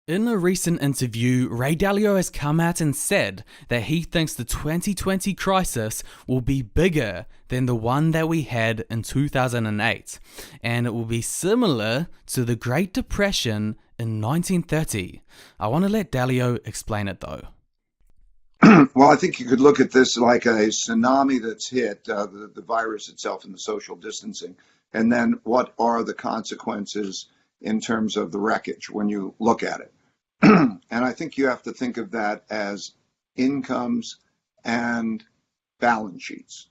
In a recent interview, Ray Dalio has come out and said that he thinks the 2020 crisis will be bigger than the one that we had in 2008, and it will be similar to the Great Depression in 1930. I want to let Dalio explain it though. Well, I think you could look at this like a tsunami that's hit the virus itself and the social distancing, and then what are the consequences in terms of the wreckage when you look at it. And I think you have to think of that as incomes and balance sheets,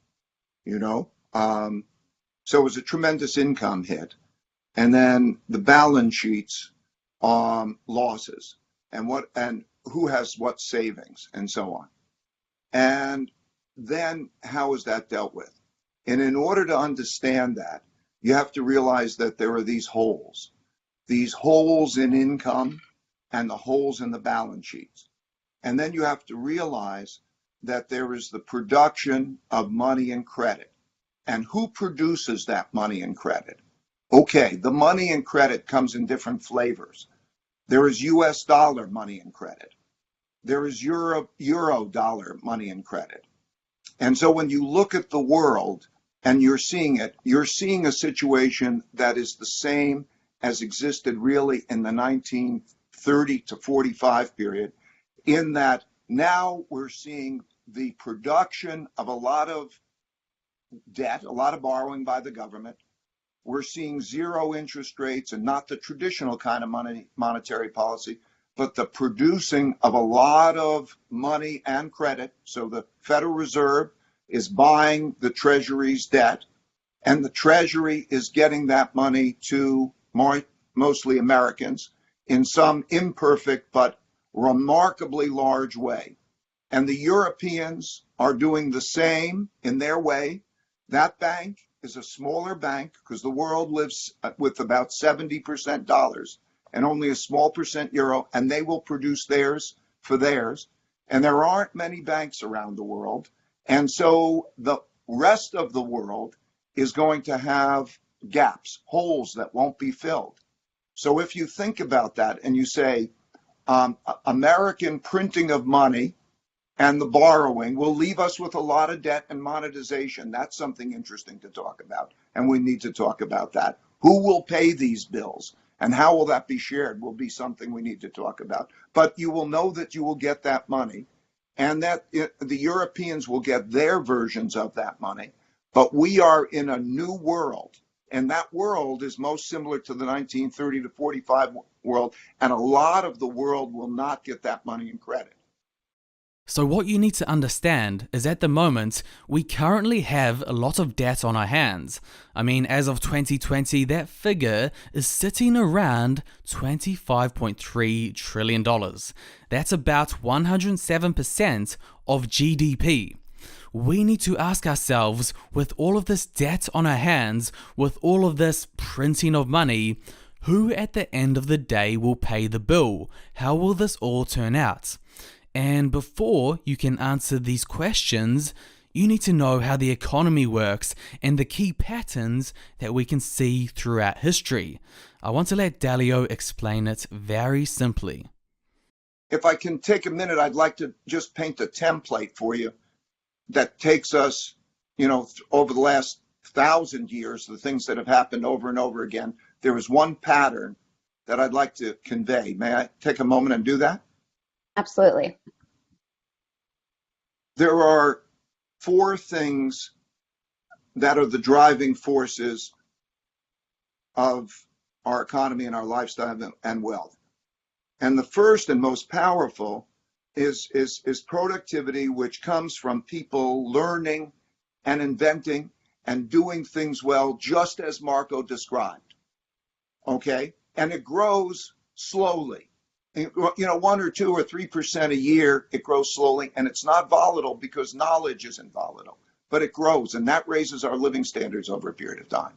you know? So it was a tremendous income hit. And then the balance sheets, losses, and who has what savings and so on. And then how is that dealt with? And in order to understand that, you have to realize that there are these holes in income and the holes in the balance sheets. And then you have to realize that there is the production of money and credit. And who produces that money and credit? Okay, the money and credit comes in different flavors. There is US dollar money and credit. There is euro dollar money and credit. And so when you look at the world and you're seeing a situation that is the same as existed really in the 1930 to 45 period, in that now we're seeing the production of a lot of debt, a lot of borrowing by the government. We're seeing zero interest rates and not the traditional kind of monetary policy, but the producing of a lot of money and credit. So the Federal Reserve is buying the Treasury's debt, and the Treasury is getting that money to mostly Americans in some imperfect but remarkably large way. And the Europeans are doing the same in their way. That bank is a smaller bank because the world lives with about 70% dollars and only a small percent euro, and they will produce theirs for theirs. And there aren't many banks around the world. And so the rest of the world is going to have gaps, holes that won't be filled. So if you think about that and you say, American printing of money and the borrowing will leave us with a lot of debt and monetization. That's something interesting to talk about. And we need to talk about that. Who will pay these bills and how will that be shared will be something we need to talk about. But you will know that you will get that money and that the Europeans will get their versions of that money. But we are in a new world. And that world is most similar to the 1930 to 45 world. And a lot of the world will not get that money and credit. So what you need to understand is at the moment, we currently have a lot of debt on our hands. I mean, as of 2020, that figure is sitting around $25.3 trillion. That's about 107% of GDP. We need to ask ourselves, with all of this debt on our hands, with all of this printing of money, who at the end of the day will pay the bill? How will this all turn out? And before you can answer these questions, you need to know how the economy works and the key patterns that we can see throughout history. I want to let Dalio explain it very simply. If I can take a minute, I'd like to just paint a template for you that takes us, over the last 1,000 years, the things that have happened over and over again. There is one pattern that I'd like to convey. May I take a moment and do that? Absolutely. There are four things that are the driving forces of our economy and our lifestyle and wealth. And the first and most powerful is productivity, which comes from people learning and inventing and doing things well, just as Marco described. Okay? And it grows slowly. 1 or 2 or 3% a year, it grows slowly, and it's not volatile because knowledge isn't volatile, but it grows, and that raises our living standards over a period of time.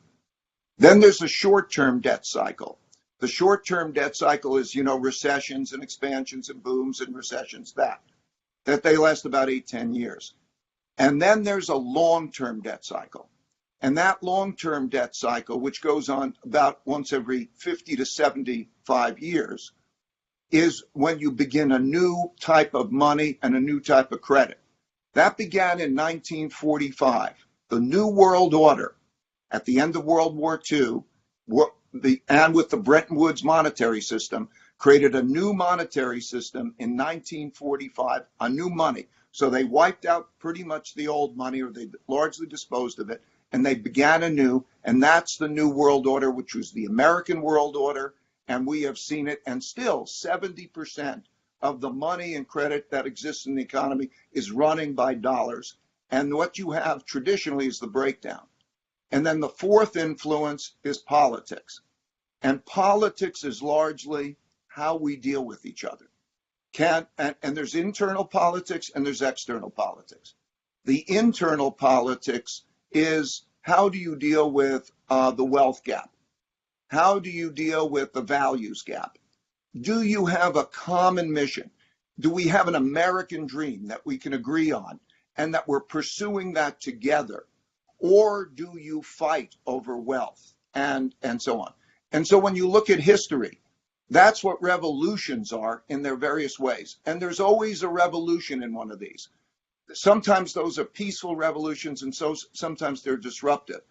Then there's a short-term debt cycle. The short-term debt cycle is, recessions and expansions and booms and recessions, that they last about 8-10 years. And then there's a long-term debt cycle. And that long-term debt cycle, which goes on about once every 50 to 75 years, is when you begin a new type of money and a new type of credit. That began in 1945. The New World Order at the end of World War II, and with the Bretton Woods monetary system, created a new monetary system in 1945, a new money. So they wiped out pretty much the old money, or they largely disposed of it, and they began anew, and that's the New World Order, which was the American World Order, and we have seen it, and still 70% of the money and credit that exists in the economy is running by dollars. And what you have traditionally is the breakdown. And then the fourth influence is politics. And politics is largely how we deal with each other. And there's internal politics and there's external politics. The internal politics is, how do you deal with the wealth gap? How do you deal with the values gap? Do you have a common mission? Do we have an American dream that we can agree on and that we're pursuing that together? Or do you fight over wealth and so on? And so when you look at history, that's what revolutions are in their various ways. And there's always a revolution in one of these. Sometimes those are peaceful revolutions, and so sometimes they're disruptive.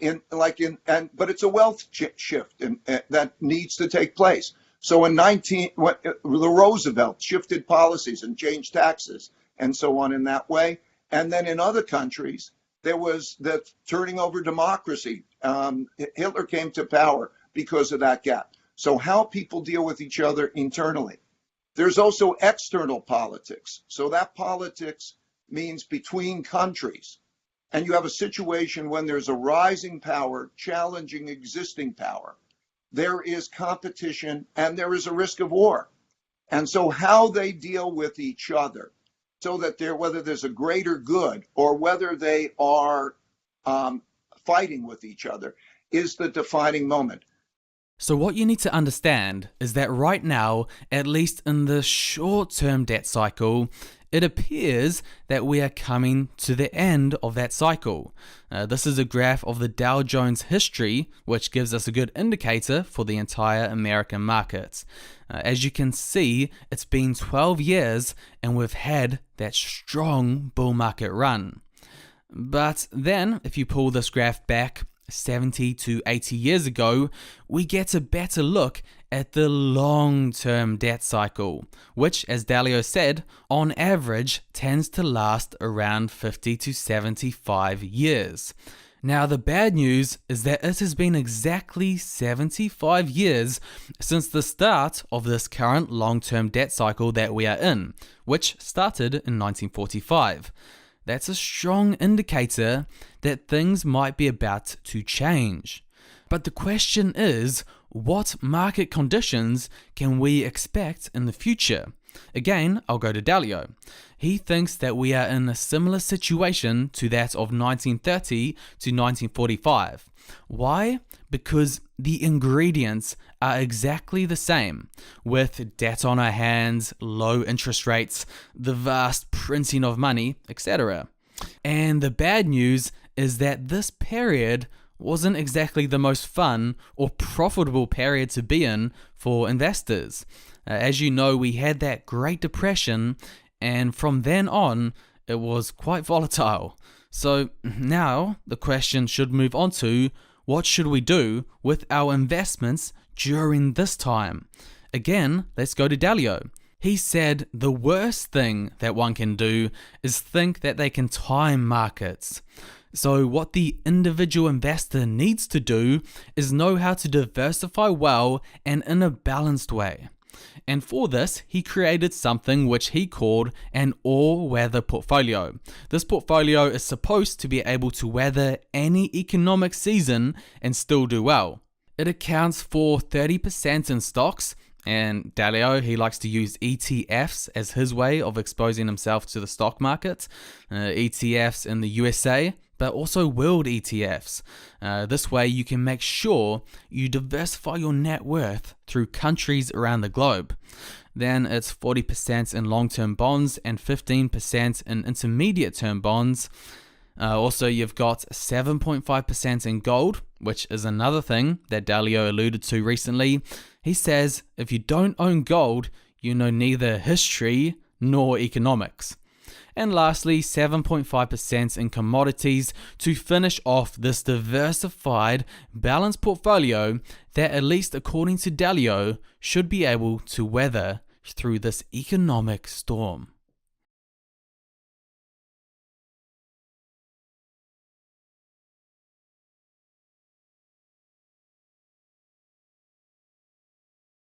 But it's a wealth shift that needs to take place. So the Roosevelt shifted policies and changed taxes and so on in that way. And then in other countries, there was the turning over democracy. Hitler came to power because of that gap. So how people deal with each other internally. There's also external politics. So that politics means between countries. And you have a situation when there's a rising power challenging existing power. There is competition and there is a risk of war. And so how they deal with each other, so that whether there's a greater good or whether they are fighting with each other, is the defining moment. So what you need to understand is that right now, at least in the short-term debt cycle, it appears that we are coming to the end of that cycle. This is a graph of the Dow Jones history, which gives us a good indicator for the entire American market. As you can see, it's been 12 years and we've had that strong bull market run. But then, if you pull this graph back 70 to 80 years ago, we get a better look at the long-term debt cycle, which, as Dalio said, on average tends to last around 50 to 75 years. Now, the bad news is that it has been exactly 75 years since the start of this current long-term debt cycle that we are in, which started in 1945. That's a strong indicator that things might be about to change. But the question is, what market conditions can we expect in the future? Again, I'll go to Dalio. He thinks that we are in a similar situation to that of 1930 to 1945. Why? Because the ingredients are exactly the same, with debt on our hands, low interest rates, the vast printing of money, etc. And the bad news is that this period wasn't exactly the most fun or profitable period to be in for investors. As you know, we had that Great Depression, and from then on, it was quite volatile. So now the question should move on to, what should we do with our investments during this time? Again, let's go to Dalio. He said the worst thing that one can do is think that they can time markets. So what the individual investor needs to do is know how to diversify well and in a balanced way. And for this, he created something which he called an all-weather portfolio. This portfolio is supposed to be able to weather any economic season and still do well. It accounts for 30% in stocks, and Dalio, he likes to use ETFs as his way of exposing himself to the stock market. ETFs in the USA, but also world ETFs. This way you can make sure you diversify your net worth through countries around the globe. Then it's 40% in long-term bonds and 15% in intermediate-term bonds. Also, you've got 7.5% in gold, which is another thing that Dalio alluded to recently. He says if you don't own gold, you know neither history nor economics. And lastly, 7.5% in commodities to finish off this diversified, balanced portfolio that, at least according to Dalio, should be able to weather through this economic storm.